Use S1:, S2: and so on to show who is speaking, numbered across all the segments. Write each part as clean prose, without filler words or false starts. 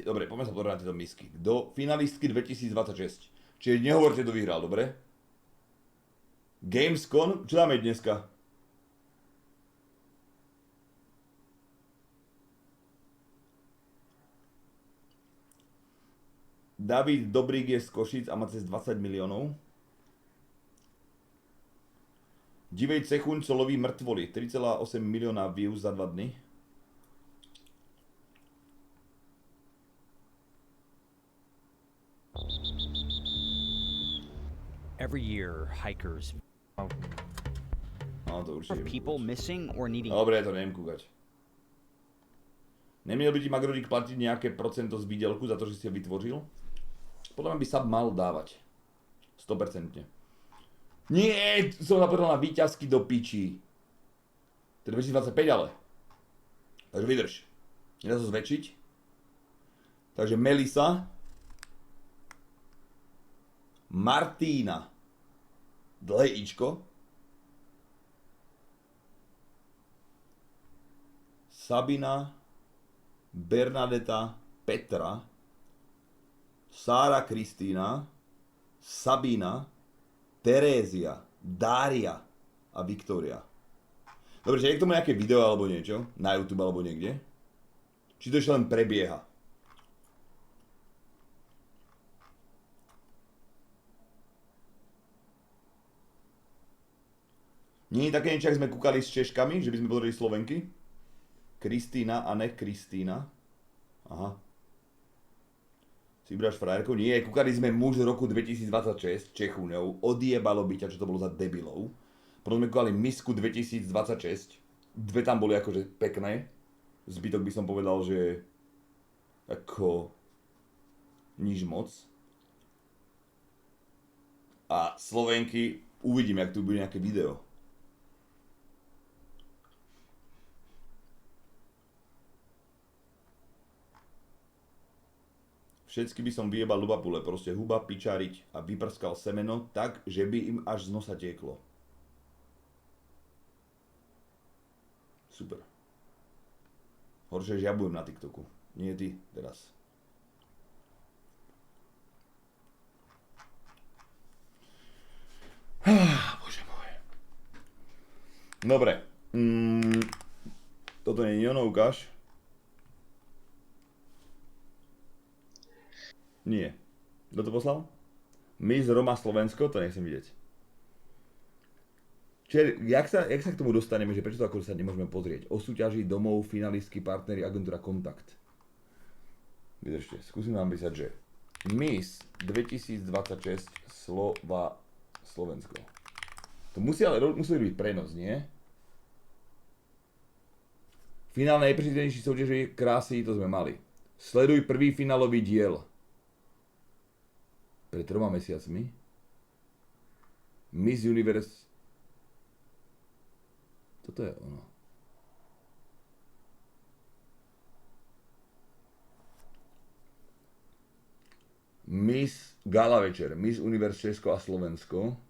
S1: Dobre, poďme sa pozrieť na tieto misky. Do finalistky 2026. Čiže nehovorte, kto vyhral, dobre? Gamescom, čo dáme dneska? David Dobrík je z Košic a má cez 20 miliónov. Divej Cechuň, co loví mŕtvoly. 3,8 milióna views za 2 dny.
S2: Every year, hikers
S1: No, to určite
S2: are people missing or needing.
S1: Dobre, to neviem kúkať. Nemiel by ti Magrodík platiť nejaké procento z výdelku za to, že si ho vytvoril? Podľa mňa by sa mal dávať. 100%. Nie, som zapodal na výťazky do pičí. To je 2025 ale. Takže vydrž. Nedá sa zväčšiť. Takže Melisa. Martína. Dlhé ičko. Sabina. Bernadeta. Petra. Sára Kristína, Sabina, Terézia, Dária a Viktória. Dobre, že je k tomu nejaké video alebo niečo? Na YouTube alebo niekde? Či to ešte len prebieha? Nie je také niečo, ak sme kúkali s Češkami, že by sme pozreli Slovenky? Kristína a ne Kristína. Aha. Si bráš frajerkou? Nie, kúkali sme muž roku 2026, Čechúňov, odjebalo byťa, čo to bolo za debilov. Potom sme kúkali misku 2026, dve tam boli akože pekné, zbytok by som povedal, že ako nič moc. A Slovenky, uvidím, jak tu bude nejaké video. Všetky by som vyjebal lubapule, proste huba pičariť a vyprskal semeno tak, že by im až z nosa tieklo. Super. Horšie, že ja budem na TikToku. Nie ty teraz. Bože môj. Dobre. Toto nie je ono, ukáž. Nie. Kto to poslal? Miss Roma Slovensko? To nechcem vidieť. Čiže, jak sa k tomu dostaneme, že prečo to akože sa nemôžeme pozrieť? O súťaži domov, finalistky, partneri, agentúra, kontakt. Vydržte, skúsim vám písať, že Miss 2026 Slovensko. To musí byť prenos, nie? Finál najprezidentnejší súťaži krásy, to sme mali. Sleduj prvý finálový diel. Pred 3 mesiacmi. Miss Universe. Toto je ono. Miss Gala večer. Miss Universe Česko a Slovensko.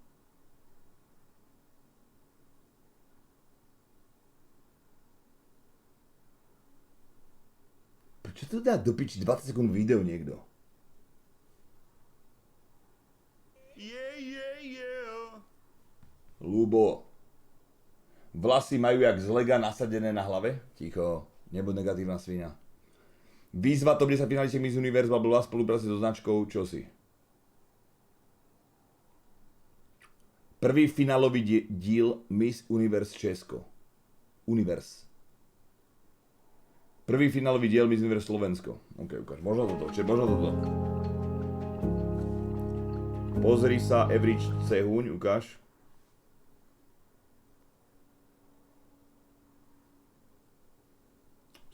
S1: Prečo to dá do piči 20 sekúnd video niekto? Ľubo. Vlasy majú jak z lega nasadené na hlave. Ticho, nebuď negatívna svinia. Výzva top 10 finalistiek Miss Universe bola spolupráci so značkou čosi. Prvý finálový díl Miss Universe Česko. Universe. Prvý finálový diel Miss Universe Slovensko. OK, ukáž. Možno toto. Pozri sa, Average Cehuň, ukáž.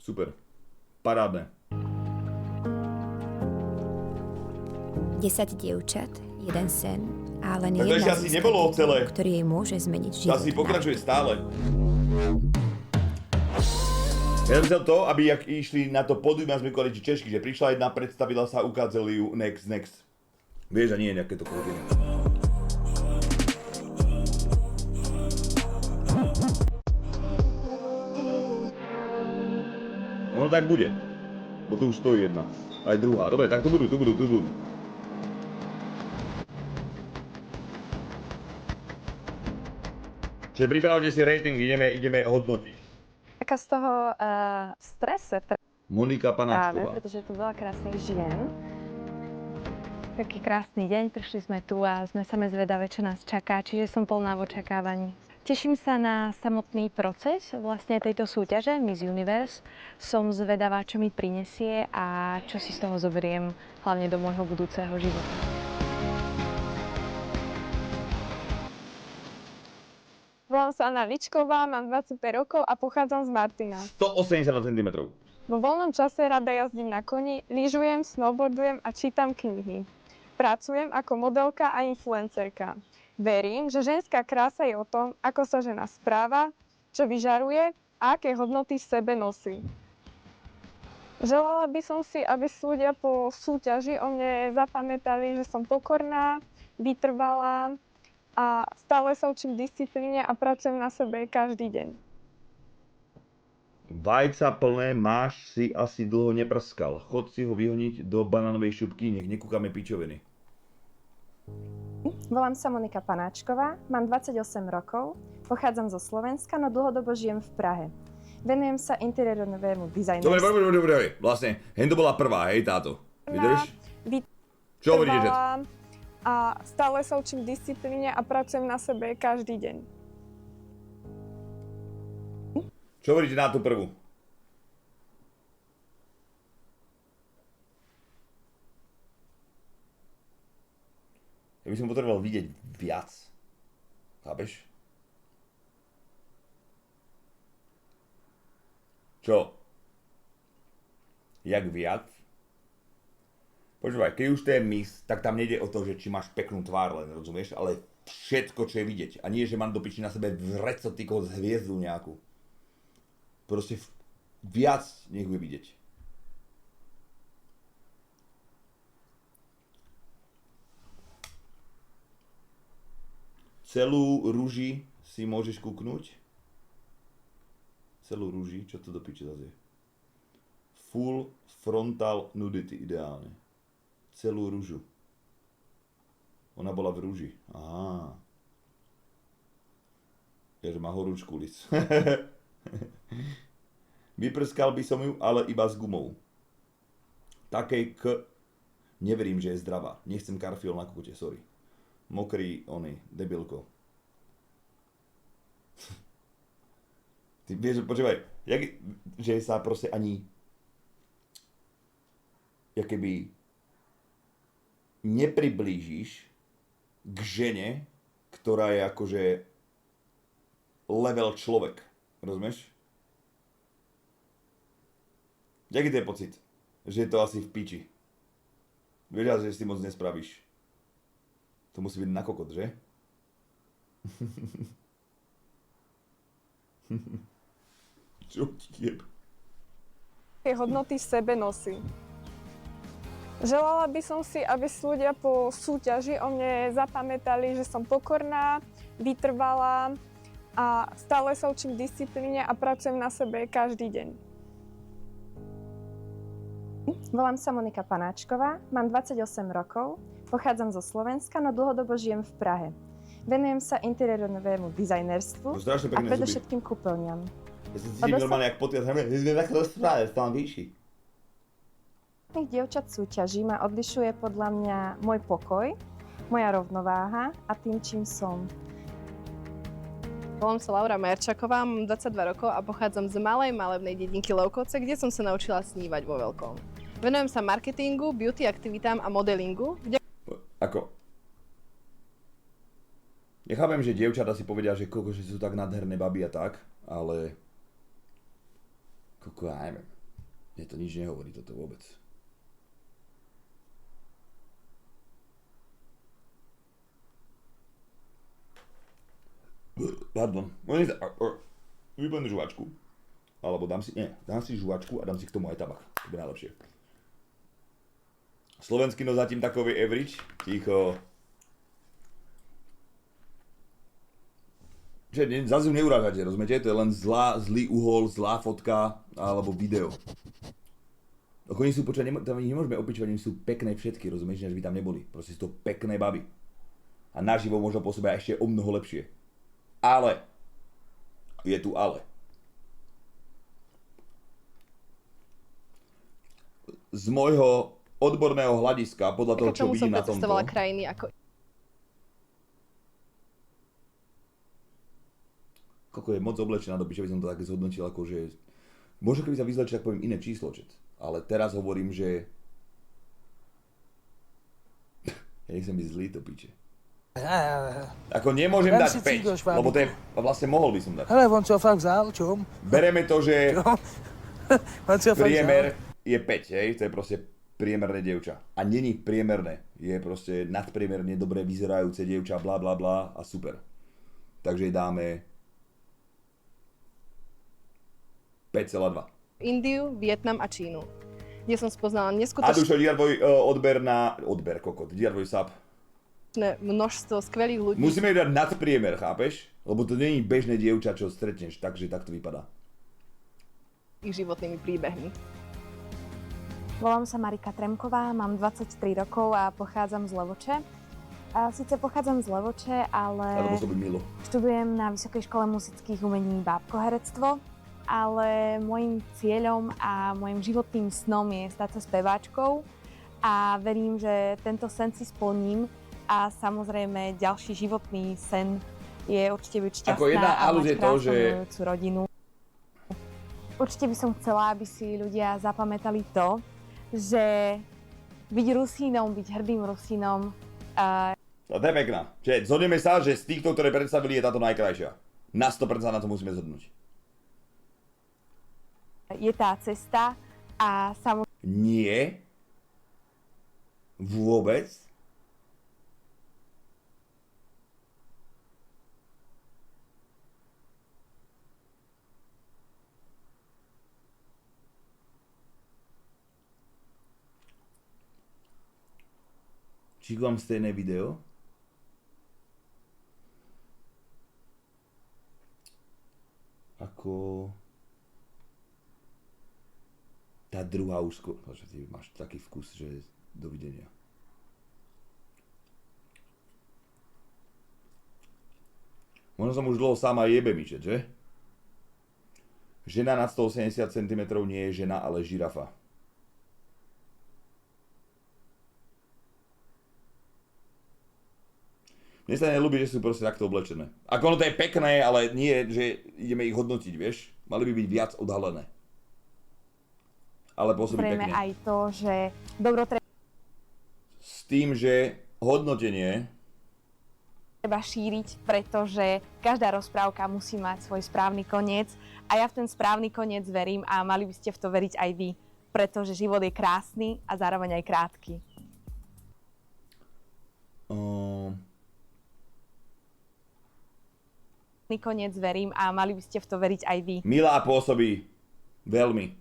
S1: Super. Parádne.
S3: 10 dievčat, jeden sen a len
S1: tak
S3: jedna
S1: to asi nebolo celé.
S3: ktorý jej môže zmeniť život.
S1: To asi pokračuje stále. Ja som chcel to, aby jak išli na to pódium a sme kúkali Češky, že prišla jedna, predstavila sa, ukázali ju, next. Vieš, a nie je nejaké to kúkanie. Ono tak bude. Bo tu už stojí jedna. Aj druhá. Dobre, tak tu budú. Čiže pripravte si rating, ideme hodnotiť.
S4: Taká z toho strese
S1: Monika
S4: práve,
S1: Panáčková.
S4: pretože je tu veľa krásnych žien. Taký krásny deň, prišli sme tu a sme same zvedavé, čo nás čaká, čiže som plná v očakávaní. Teším sa na samotný proces vlastne tejto súťaže Miss Universe. Som zvedavá, čo mi prinesie a čo si z toho zoberiem hlavne do môjho budúceho života. Volám sa Anna Ličková, mám 25 rokov a pochádzam z Martina.
S1: 180 cm.
S4: Vo voľnom čase rada jazdím na koni, lyžujem, snowboardujem a čítam knihy. Pracujem ako modelka a influencerka. Verím, že ženská krása je o tom, ako sa žena správa, čo vyžaruje a aké hodnoty v sebe nosí. Želala by som si, aby ľudia po súťaži o mne zapamätali, že som pokorná, vytrvalá a stále sa učím disciplíne a pracujem na sebe každý deň.
S1: Vajca plné máš si asi dlho neprskal. Chod si ho vyhoniť do banánovej šupky, nech nekúkame pičoviny.
S5: Volám sa Monika Panáčková, mám 28 rokov, pochádzam zo Slovenska, no dlhodobo žijem v Prahe. Venujem sa interiérovému dizajnerstvu.
S1: Dobre. Vlastne, hen to bola prvá, hej, táto. Vydrž? Čo hovoríte, že?
S4: A stále sa učím disciplíne a pracujem na sebe každý deň.
S1: Čo hovoríte na tú prvú? Ja by som potreboval vidieť viac. Chápeš? Čo? Jak viac? Počúvaj, keď už to je Miss, tak tam nejde o to, že či máš peknú tvár len, rozumieš? Ale všetko, čo je vidieť. A nie, že mám do piči na sebe vreco tyko z hviezdu nejakú. Proste viac nech bude vidieť. Celú ruži si môžeš kúknúť. Celú ruži, čo to do piče zase je? Full frontal nudity, ideálne. Celú ružu. Ona bola v ruži. Aha. Ja, že má horúčku lic. Vyprskal by som ju, ale iba s gumou. Takej neverím, že je zdravá. Nechcem karfiol na kokote, sorry. Mokrý, debilko. Ty vieš, počúvaj, že sa proste ani keby nepriblížiš k žene, ktorá je akože level človek. Rozumieš? Jaký to je pocit? Že je to asi v piči. Vieš, že si moc nespravíš. To musí byť na kokot, že? Čo ti jeb?
S4: Aké hodnoty v sebe nosí. Želala by som si, aby ľudia po súťaži o mne zapamätali, že som pokorná, vytrvalá a stále sa učím disciplíne a pracujem na sebe každý deň.
S5: Volám sa Monika Panáčková, mám 28 rokov, pochádzam zo Slovenska, no dlhodobo žijem v Prahe. Venujem sa interiérovému dizajnerstvu a predovšetkým kúpeľňam.
S1: Ja sa cítim normálne jak podcast, my sme takto rozprávali, tam vyšší.
S5: Dievčat súťaží ma odlišuje podľa mňa môj pokoj, moja rovnováha a tým, čím som.
S6: Volám sa Laura Merčaková, mám 22 rokov a pochádzam z malej malebnej dedinky Lovkovce, kde som sa naučila snívať vo veľkom. Venujem sa marketingu, beauty aktivitám a modelingu.
S1: Ako? Nechápem, že dievčatá si povedia, že že sú tak nádherné baby a tak, ale... ja neviem. Mne to nič nehovorí toto vôbec. Pardon. Vypnem žuvačku. Alebo dám si žuvačku a dám si k tomu aj tabak. To bude najlepšie. Slovenský no zatím takový average. Ticho. Zase ju neurážate, rozumiete? To je len zlý uhol, zlá fotka alebo video. Ako oni sú, tam nemôžeme opičovať, oni sú pekné všetky, rozumieš, než by tam neboli. Proste sú to pekné baby. A naživo možno pôsobia ešte o mnoho lepšie. Ale. Je tu ale. Z môjho odborného hľadiska, podľa toho, čo vidím na tomto...
S6: Som krajiny ako...
S1: Koľko je moc oblečená do piče, by som to také zhodnotil, akože... Možno keby sa vyzlečil, tak poviem iné číslo, čet. Ale teraz hovorím, že... Ja nechcem byť zlý, to piče. Ako nemôžem dať 5, lebo to je... Vlastne mohol by som dať.
S7: Hele, on si ho fakt vzal, čom?
S1: Bereme to, že... Priemer je 5, hej? To je proste priemerné dievča. A není priemerné. Je proste nadpriemerne dobre vyzerajúce dievča, bla bla bla a super. Takže jej dáme... 5,2.
S6: Indiu, Vietnam a Čínu, kde som spoznala neskutočné...
S1: A Dušo, díja tvoj odber na... Odber, kokot. Díja tvoj sub.
S6: Množstvo skvelých ľudí.
S1: Musíme dať nadpriemer, chápeš? Lebo to nie je bežné dievča, čo stretneš, takže tak to vypadá.
S6: Ich životnými príbehmi.
S5: Volám sa Marika Tremková, mám 23 rokov a pochádzam z Levoče. Sice pochádzam z Levoče, ale študujem na Vysokej škole muzických umení bábkoherectvo. Ale môjim cieľom a môjim životným snom je stať sa speváčkou a verím, že tento sen si splním a samozrejme ďalší životný sen je určite byť šťastná a mať krásnu milujúcu rodinu. Určite by som chcela, aby si ľudia zapamätali to, že byť Rusínom, byť hrdým Rusínom...
S1: To je pekná. Čiže zhodneme sa, že z týchto, ktoré predstavili, je táto najkrajšia. Na 100% na to musíme zhodnúť.
S5: Je tá cesta a samozrejme...
S1: Nie. Vôbec. Či vám stejné video? Ako... Tá druhá už skôr... Ty máš taký vkus, že dovidenia. Možno som už dlho sám a jebe mi, že? Žena nad 180 cm nie je žena, ale žirafa. Mne sa neľúbi, že sú proste takto oblečené. Ako ono to je pekné, ale nie, že ideme ich hodnotiť, vieš? Mali by byť viac odhalené. Ale pôsobí pekne.
S5: Aj to, že dobro
S1: s tým, že hodnotenie
S5: treba šíriť, pretože každá rozprávka musí mať svoj správny koniec a ja v ten správny koniec verím a mali by ste v to veriť aj vy, pretože život je krásny a zároveň aj krátky. Koniec verím a mali by ste v to veriť aj vy.
S1: Milá pôsobí veľmi.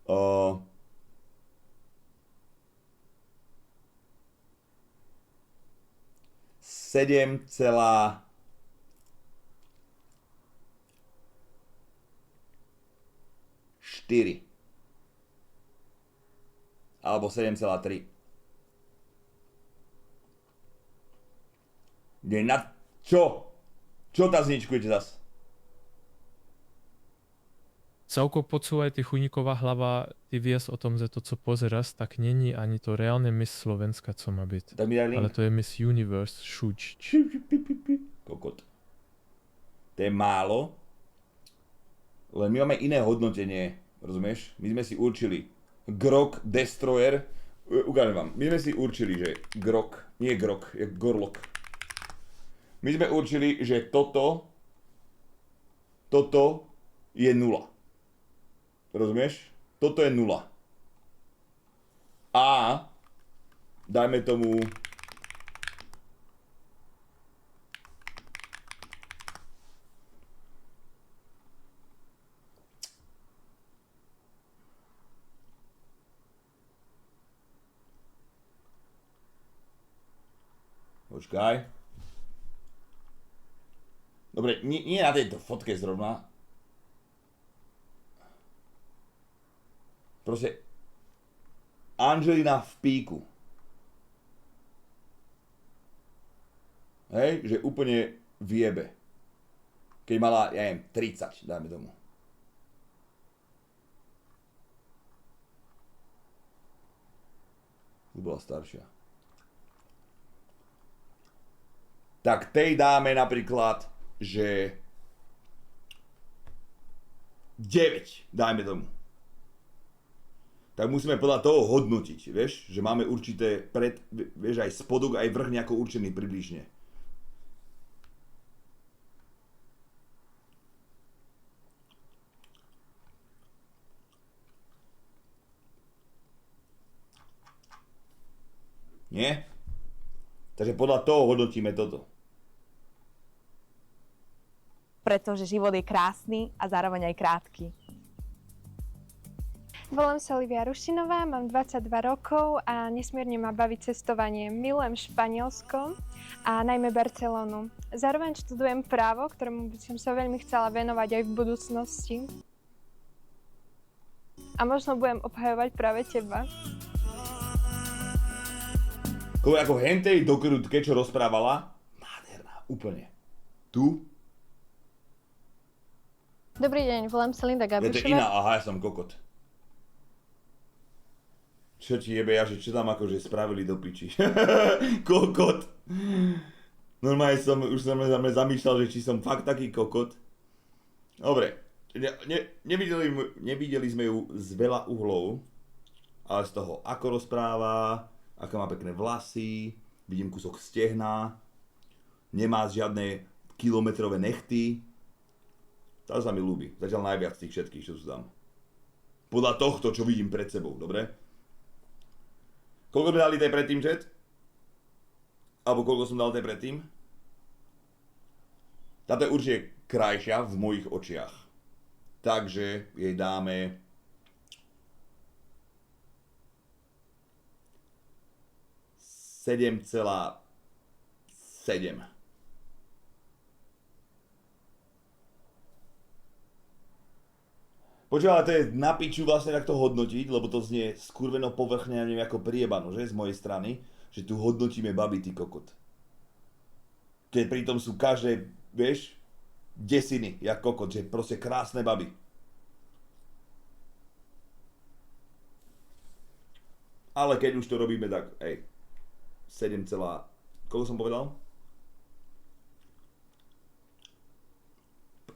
S1: 7,4 alebo 7,3. Čo? Čo tá zničkujete zas?
S8: Celko počúvaj, ty chujníková hlava, ty vieš o tom, že to, co pozeráš, tak není ani to reálne Miss Slovenska, co má byť. Ale to je Miss Universe, šuč.
S1: Kokot. To je málo, len my máme iné hodnotenie, rozumieš? My sme si určili Grok Destroyer, ukážem vám, my sme si určili, že Grok, nie Grok, je Gorlok. My sme určili, že toto je 0. Rozumieš? Toto je 0. A dajme tomu počkaj. Dobre, nie na tejto fotke zrovna. Proste Angelina v píku. Hej, že úplne viebe. Keď mala, ja neviem, 30, dajme tomu. Už bola staršia. Tak tej dáme napríklad, že 9, dajme tomu. Tak musíme podľa toho hodnotiť, vieš, že máme určité vieš, aj spodok, aj vrch nejako určený približne. Nie? Takže podľa toho hodnotíme toto.
S7: Pretože život je krásny a zároveň aj krátky.
S4: Volám sa Livia Rušinová, mám 22 rokov a nesmierne ma baví cestovanie. Milujem Španielsko a najmä Barcelonu. Zároveň študujem právo, ktorému by som sa veľmi chcela venovať aj v budúcnosti. A možno budem obhajovať práve teba.
S1: Ako hentej do krutke, čo rozprávala, nádherná, úplne. Tu?
S6: Dobrý deň, volám sa Linda
S1: Ja to
S6: Gabrišová.
S1: je iná, aha, ja som kokot. Čo ti jebe, ja, že čo tam akože spravili do piči. Kokot. Normálne už som zamýšľal, že či som fakt taký kokot. Dobre, nevideli sme ju z veľa uhlov, ale z toho, ako rozpráva, aká má pekné vlasy, vidím kúsok stehna, nemá žiadne kilometrové nechty. To sa mi ľúbi, zatiaľ najviac tých všetkých, čo sú tam. Podľa tohto, čo vidím pred sebou, dobre? Koľko sme dali tej predtým, chat? Alebo koľko som dal tej predtým? Táto je určite krajšia v mojich očiach. Takže jej dáme 7,7. Počúva, ale to je na piču vlastne takto hodnotiť, lebo to znie skurveno povrchne, neviem ako priebano, že? Z mojej strany, že tu hodnotíme baby, ty kokot. Keď pritom sú každé, vieš, desiny, jak kokot, že proste krásne baby. Ale keď už to robíme, tak, 7, koľko som povedal?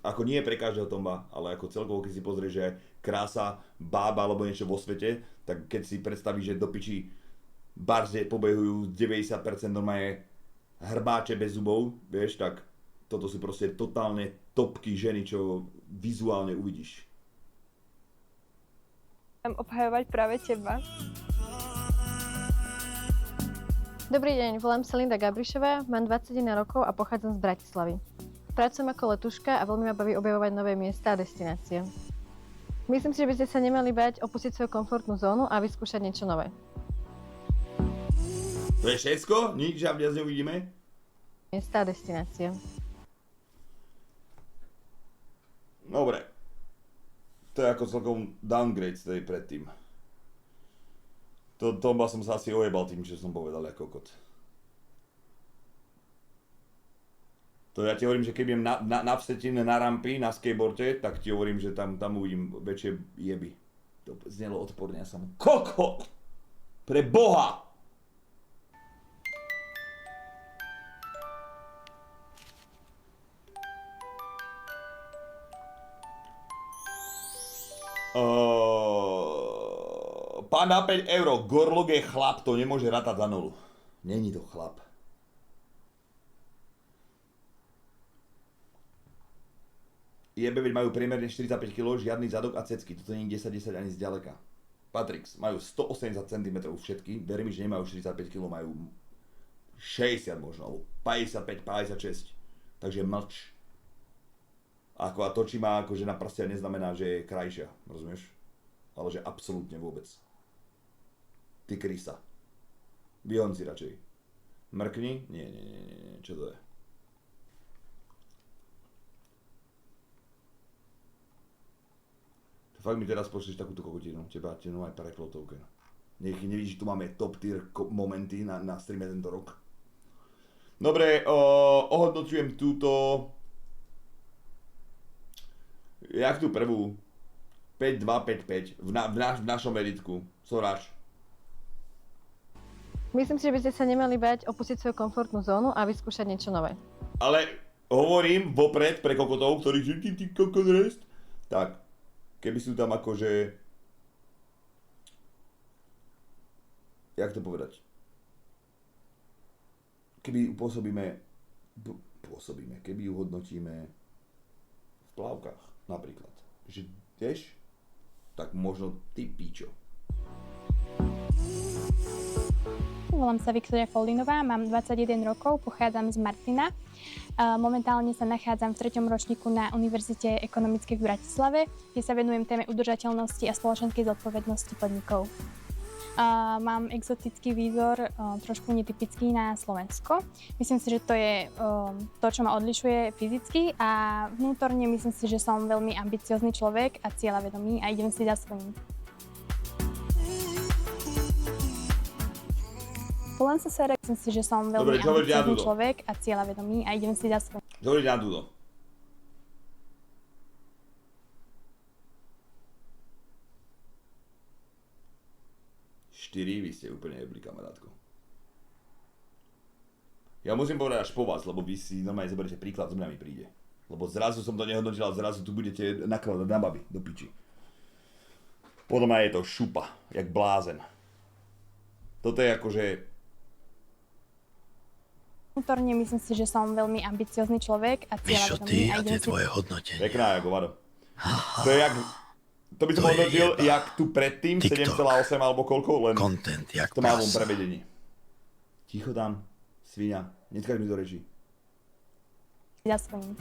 S1: Ako nie pre každého tomba, ale ako celkovo, keď si pozrieš, že krása, bába alebo niečo vo svete, tak keď si predstavíš, že do piči barze pobehujú 90% normálne hrbáče bez zubov, vieš, tak toto sú proste totálne topky ženy, čo vizuálne uvidíš.
S4: Chcem obhajovať práve teba.
S6: Dobrý deň, volám sa Linda Gabrišová, mám 21 rokov a pochádzam z Bratislavy. Pracujem ako letuška a veľmi ma baví objavovať nové miesta a destinácie. Myslím si, že by ste sa nemali bať opustiť svoju komfortnú zónu a vyskúšať niečo nové.
S1: To je všetko? Nič viac neuvidíme?
S6: Miesta a destinácie.
S1: Dobre. To je ako celkom downgrade z tej predtým. Tomba som sa asi ojebal tým, čo som povedal ako kokot. To ja ti hovorím, že keď idem na vsetine na rampy, na skateboarde, tak ti hovorím, že tam uvidím väčšie jeby. To znelo odporne, ja som kokot! Pre Boha! Pán na 5 €, Gorlok je chlap, to nemôže rátať za nulu. Není to chlap. Jebe, veď majú priemerne 45 kg, žiadny zadok a cecky, toto nie je 10-10 ani zďaleka. Patrix, majú 180 cm všetky, verím, že nemajú 45 kg, majú 60 možno, alebo 55-56, takže mlč. A to, či má akože na prstia, neznamená, že je krajšia, rozumieš? Ale že absolútne vôbec. Ty krysa. Vyhon si radšej. Mrkni? Nie, čo to je? To fakt mi teraz pošliš takúto kokotinu, teba aj preklotovke. Nech nevidíš, že tu máme top tier momenty na streame tento rok. Dobre, ohodnotujem túto... Jak tú prvú? 5-2, 5-5 v našom meritku. Soráš.
S6: Myslím si, že by ste sa nemali bať opustiť svoju komfortnú zónu a vyskúšať niečo nové.
S1: Ale hovorím vopred pre kokotov, ktorí sú ty kokot rest. Tak, keby sú tam akože... Jak to povedať? Keby pôsobíme, keby ju hodnotíme v plávkach napríklad. Že, vieš? Tak možno ty píčo.
S9: Volám sa Viktória Foldinová, mám 21 rokov, pochádzam z Martina. Momentálne sa nachádzam v 3. ročníku na Univerzite ekonomickej v Bratislave, kde sa venujem téme udržateľnosti a spoločenskej zodpovednosti podnikov. Mám exotický výzor, trošku netypický na Slovensko. Myslím si, že to je to, čo ma odlišuje fyzicky a vnútorne myslím si, že som veľmi ambiciózny človek a cieľavedomý a idem si za svojím. Volám sa Sara, myslím si, že som veľmi ambiciózny človek a cieľavedomý a idem si za svojím.
S1: Dobre, ja Dudo. Vy ste úplne jebli, kamarátko. Ja musím povedať až po vás, lebo vy si normálne zoberiete príklad, zo mňa mi príde. Lebo zrazu som to nehodnotil a zrazu tu budete nakladať na baby, do piči. Podľa mňa je to šupa, jak blázen. Toto je akože...
S9: Vnútorne myslím si, že som veľmi ambiciózny človek a cieľavedomý.
S10: Mišo, ty a tie tvoje hodnotenie.
S1: Pekná, ako vado. To je jak... To by som hodnotil, jak tu predtým, 7,8 alebo koľko, len
S10: content, jak
S1: to mám prevedení. Ticho tam, svinia, netkáž mi do reči.
S9: Ja svojím.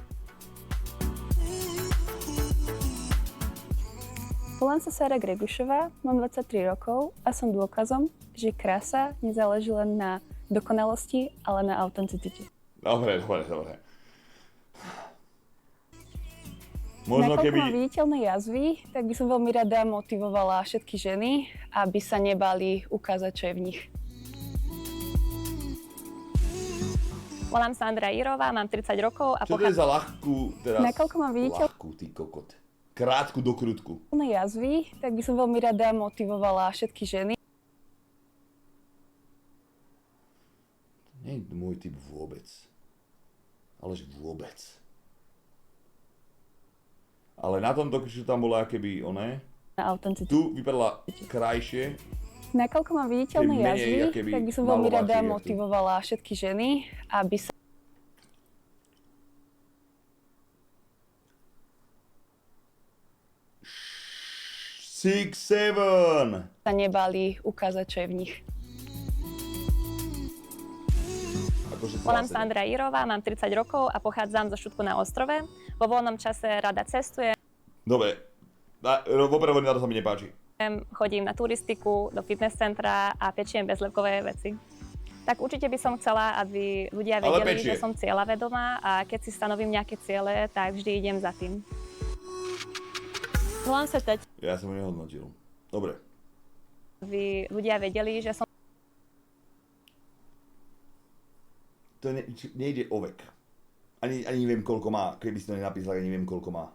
S9: Volám sa Sara Gregušová, mám 23 rokov a som dôkazom, že krása nezáleží len na dokonalosti, ale na autenticite.
S1: Dobre.
S9: Nakoľko mám viditeľné jazvy, tak by som veľmi rada motivovala všetky ženy, aby sa nebali ukázať, čo je v nich. Volám sa Andrea Jirová, mám 30 rokov a
S1: čo to je za ľahkú teraz?
S9: Nakoľko mám viditeľné
S1: ľahkú, ty kokot. Krátku do krutku.
S9: Jazvy, tak by som veľmi rada motivovala všetky ženy.
S1: Nie je môj typ vôbec. Aleže vôbec. Ale na tomto, čo tam bola akéby oné, tu vypadala krajšie.
S9: Nakoľko mám viditeľné jazvy, tak by som veľmi rada motivovala všetky ženy, aby sa nebali ukázať, čo je v nich. Volám sa Andrea Jirová, mám 30 rokov a pochádzam zo Šutku na ostrove. Vo voľnom čase rada cestujem.
S1: Dobre, opravdu na to sa mi nepáči.
S9: Chodím na turistiku, do fitness centra a pečiem bezlepkové veci. Tak určite by som chcela, aby ľudia vedeli, že som cieľavedomá a keď si stanovím nejaké ciele, tak vždy idem za tým. Volám sa Tať.
S1: Ja som ho nehodnotil. Dobre.
S9: Aby ľudia vedeli, že som...
S1: To nejde o vek. Ani neviem, koľko má. Keby si to nenapísal, ani neviem, koľko má.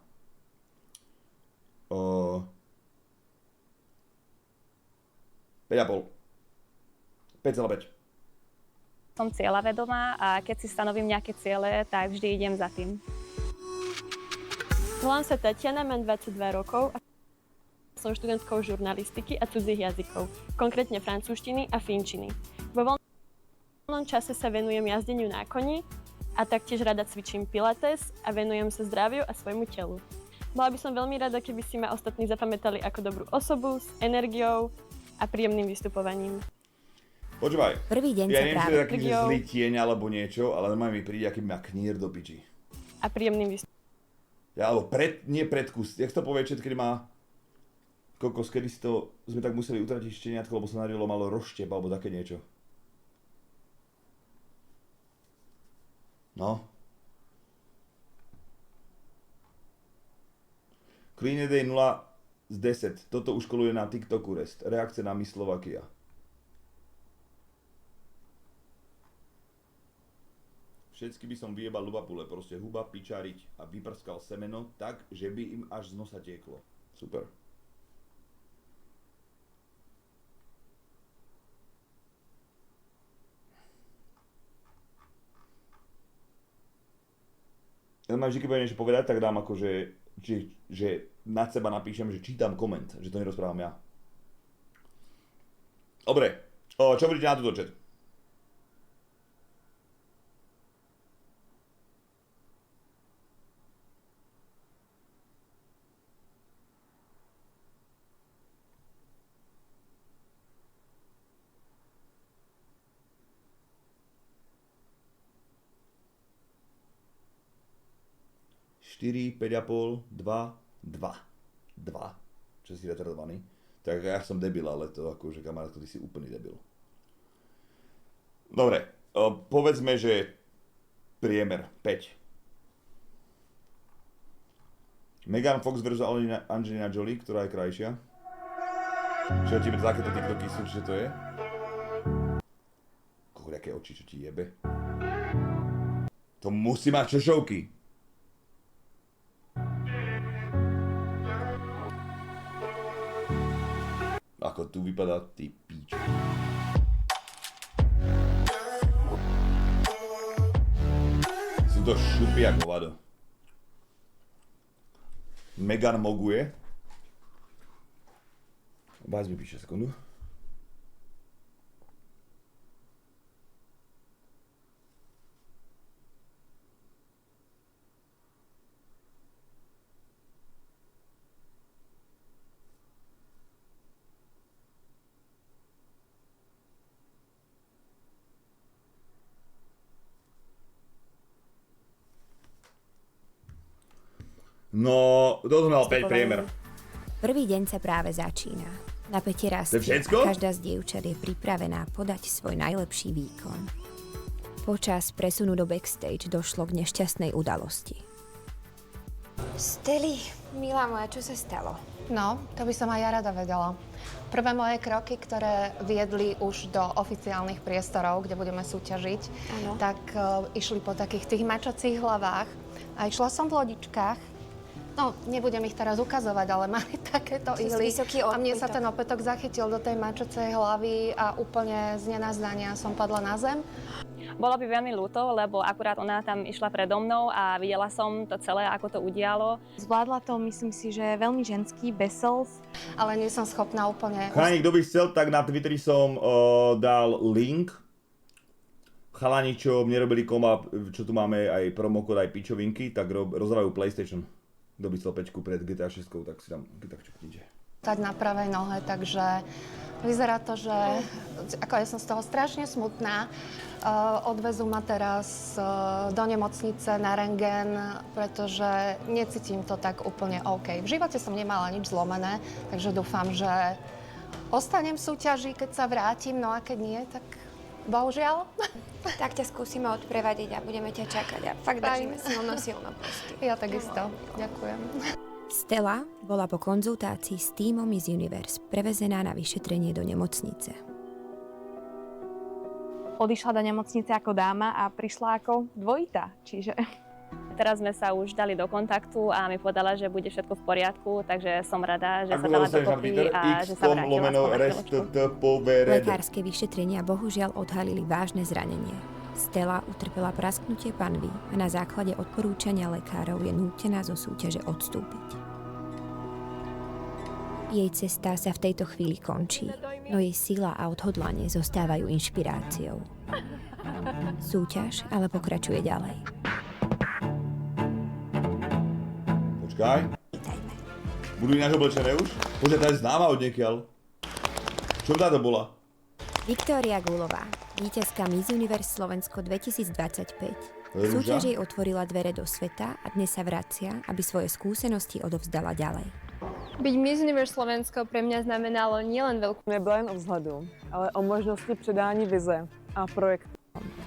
S1: 5,5. 5,5.
S9: Som cieľavedomá a keď si stanovím nejaké ciele, tak vždy idem za tým. Volám sa Tatiana, mám 22 rokov a som študentkou žurnalistiky a cudzích jazykov, konkrétne francúzštiny a fínčiny. Vo voľnom čase sa venujem jazdeniu na koni a taktiež rada cvičím pilates a venujem sa zdraviu a svojmu telu. Bola by som veľmi rada, keby si ma ostatní zapamätali ako dobrú osobu s energiou a príjemným vystupovaním.
S1: Počúvaj,
S3: Prvý deň
S1: ja neviem, či to je taký zlý tieň alebo niečo, ale normálne mi príde, aký ma knír do piči.
S9: A príjemným vystupovaním.
S1: Ja, alebo nie predkus, jak to povie, kedy má kokos, kedy sme tak museli utratiť šteniatko, lebo sa narilo malo rozštep alebo také niečo. No. Clean Day 0, z 10. Toto už koluje na TikToku rest. Reakce na Miss Slovakia. Všetky by som vyjebal lubapule, proste huba, pičariť a vyprskal semeno tak, že by im až z nosa tieklo. Super. Ja mám vždy, keď budem niečo povedať, tak dám akože, že nad seba napíšem, že čítam koment, že to nerozprávam ja. Dobre, čo budete na túto chat? Štyri, 5,5, 2. Čo si retardovaný? Tak ja som debil, ale to akože kamarátko, ty si úplný debil. Dobre, povedzme, že priemer 5. Megan Fox versus Angelina Jolie, ktorá je krajšia. Čo ti takéto TikToky sú, čo to je? Koľko oči, čo ti jebe? To musí mať čošovky. Ako tu vypadá ty píč. Sú to šupy ako vado. Megan moguje. Báz mi píše sekundu. No, toto mal 5 priemer.
S3: Prvý deň sa práve začína. Napätie rastie a každá z dievčat je pripravená podať svoj najlepší výkon. Počas presunu do backstage došlo k nešťastnej udalosti.
S11: Steli, milá moja, čo sa stalo?
S12: No, to by som aj ja rada vedela. Prvé moje kroky, ktoré viedli už do oficiálnych priestorov, kde budeme súťažiť, tak išli po takých tých mačacích hlavách a išla som v lodičkách. No, nebudem ich teraz ukazovať, ale mali takéto ihly a mne sa ten opätok zachytil do tej mačacej hlavy a úplne z nenazdania som padla na zem.
S13: Bolo by veľmi ľúto, lebo akurát ona tam išla predo mnou a videla som to celé, ako to udialo.
S7: Zvládla to, myslím si, že veľmi ženský, bez slz.
S12: Ale nie som schopná úplne...
S1: Chalani, kto by chcel, tak na Twitteri som dal link. Chalani, čo mne robili komap, čo tu máme aj promokód, aj pičovinky, tak rozdávajú PlayStation. Kto by chcel pečku pred GTA 6, tak si tam tak čuknite.
S12: Tak na pravej nohe, takže vyzerá to, že ako ja som z toho strašne smutná. Odvezú ma teraz do nemocnice na rentgen, pretože necítim to tak úplne OK. V živote som nemala nič zlomené, takže dúfam, že ostanem v súťaži, keď sa vrátim, no a keď nie, tak bohužiaľ.
S11: Tak ťa skúsime odprevadiť a budeme ťa čakať a fakt držíme silno proste.
S12: Ja takisto. Ďakujem.
S3: Stella bola po konzultácii s tímom Miss Universe prevezená na vyšetrenie do nemocnice.
S7: Odišla do nemocnice ako dáma a prišla ako dvojita, čiže...
S13: Teraz sme sa už dali do kontaktu a mi povedala, že bude všetko v poriadku, takže som rada, že sa dala dokopy a že sa vrátila aspoň.
S3: Lekárske vyšetrenia bohužiaľ odhalili vážne zranenie. Stella utrpela prasknutie panvy a na základe odporúčania lekárov je nútená zo súťaže odstúpiť. Jej cesta sa v tejto chvíli končí, no jej sila a odhodlanie zostávajú inšpiráciou. Súťaž ale pokračuje ďalej.
S1: Počkaj. Budú ináč oblečené už? Bože, tá je známa odniekiaľ. Čo táto bola?
S3: Viktória Gulová, víťazka Miss Universe Slovensko 2025. Súťaž jej otvorila dvere do sveta a dnes sa vracia, aby svoje skúsenosti odovzdala ďalej.
S6: Byť Miss Universe Slovensko pre mňa znamenalo nielen veľkú...
S14: Nebyla jen o vzhledu, ale o možnosti předání vize a projektu.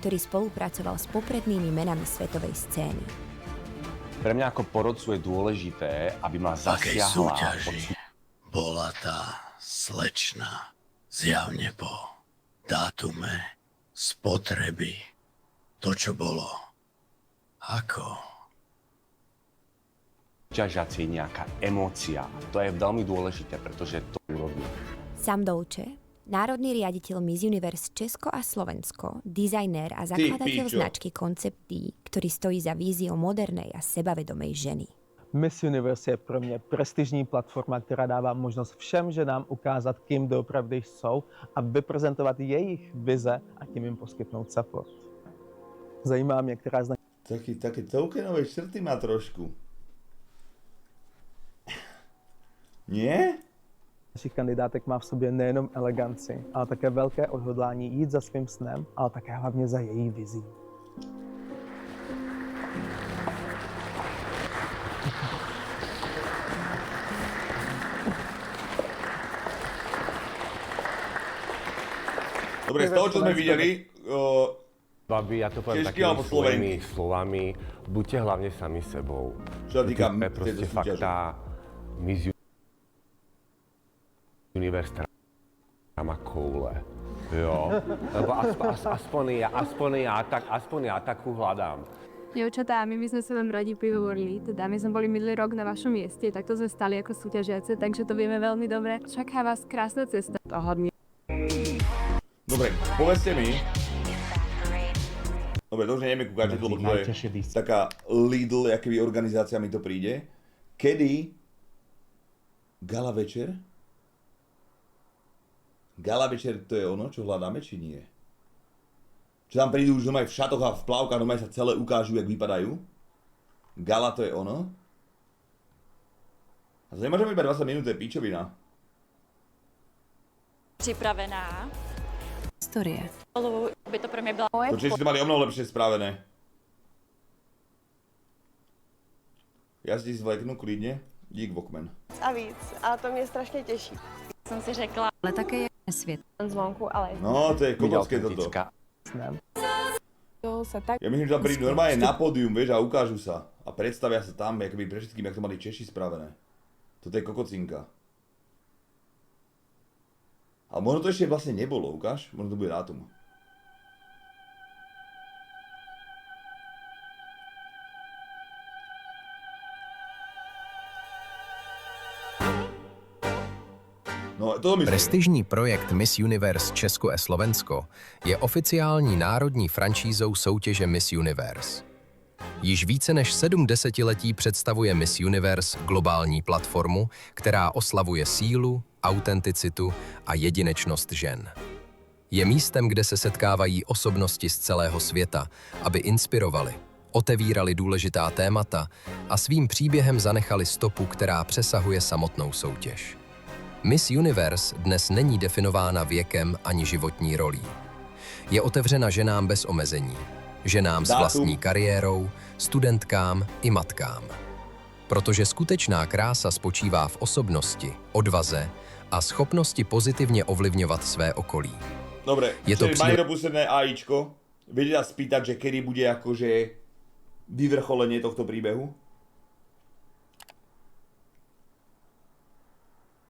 S3: Ktorý spolupracoval s poprednými menami svetovej scény.
S15: Pre mňa ako porodcu je dôležité, aby ma zasiahla.
S10: bola tá slečna zjavne po dátume spotreby. To, čo bolo. Ako?
S15: Ťažiaci nejaká emócia. To je veľmi dôležité, pretože to urobí.
S3: Sam Dolce, národný riaditeľ Miss Universe Česko a Slovensko, dizajnér a zakladateľ značky Koncept D, ktorý stojí za víziou modernej a sebavedomej ženy.
S16: Miss Universe je pro mě prestižní platforma, která dává možnost všem ženám ukázat, kým doopravdy jsou a vyprezentovat jejich vize a tím jim poskytnout support. Zajímá mě, která značka...
S1: Také tokenové črty má trošku. Nie?
S16: Našich kandidátek má v sobě nejenom eleganci, ale také velké odhodlání jít za svým snem, ale také hlavně za její vizí.
S1: Dobre, z toho, čo sme videli,
S17: babi, ja to poviem takými svojimi slovami, buďte hlavne sami sebou.
S1: Čo sa týka
S17: proste fakt tá Miss Universe má koule. Jo, lebo aspoň ja takú hľadám.
S18: Dievčatá, my sme sa vám radi prihovorili, teda my sme boli minulý rok na vašom mieste, takto sme stali ako súťažiace, takže to vieme veľmi dobre. Čaká vás krásna cesta.
S1: Dobre, povedzte mi. Dobre, to už nevieme kúkať, lebo to je taká Lidl, akoby organizácia mi to príde. Kedy gala večer? Gala večer to je ono, čo hľadáme, či nie? Čo tam prídu už doma v šatoch a v plavkách, doma sa celé ukážu, jak vypadajú? Gala to je ono? A to nemôžeme iba 20 minút, to je pičovina.
S19: Připravená.
S3: Historie.
S19: By to pro mě byla
S1: To Češi to mali o mnoho lepšie spravené. Já si zvleknu klidně. Dík, Walkman.
S20: A víc. A to mě strašně těší.
S19: Jsem si řekla.
S3: Ale také je svět.
S20: Zvonku, ale...
S1: No, to je kokocké toto. Ja myslím, že tam prídu normálne na pódium, vieš, a ukážu sa. A predstavia sa tam, akoby pre všetkým, jak to mali Češi spravené. Toto je kokocinka. Ale možno to ešte vlastne nebolo, ukáž? Možno to bude dátum. No,
S21: prestižní projekt Miss Universe Česko a Slovensko je oficiální národní franšízou soutěže Miss Universe. Již více než 7 desetiletí představuje Miss Universe globální platformu, která oslavuje sílu, autenticitu a jedinečnost žen. Je místem, kde se setkávají osobnosti z celého světa, aby inspirovali, otevírali důležitá témata a svým příběhem zanechali stopu, která přesahuje samotnou soutěž. Miss Universe dnes není definována věkem ani životní rolí. Je otevřena ženám bez omezení, ženám s vlastní kariérou, studentkám i matkám. Protože skutečná krása spočívá v osobnosti, odvaze a schopnosti pozitivně ovlivňovat své okolí.
S1: Dobre, máme dopustené AIčko. Viete sa spýtať, že kedy bude akože vyvrcholenie tohto príbehu?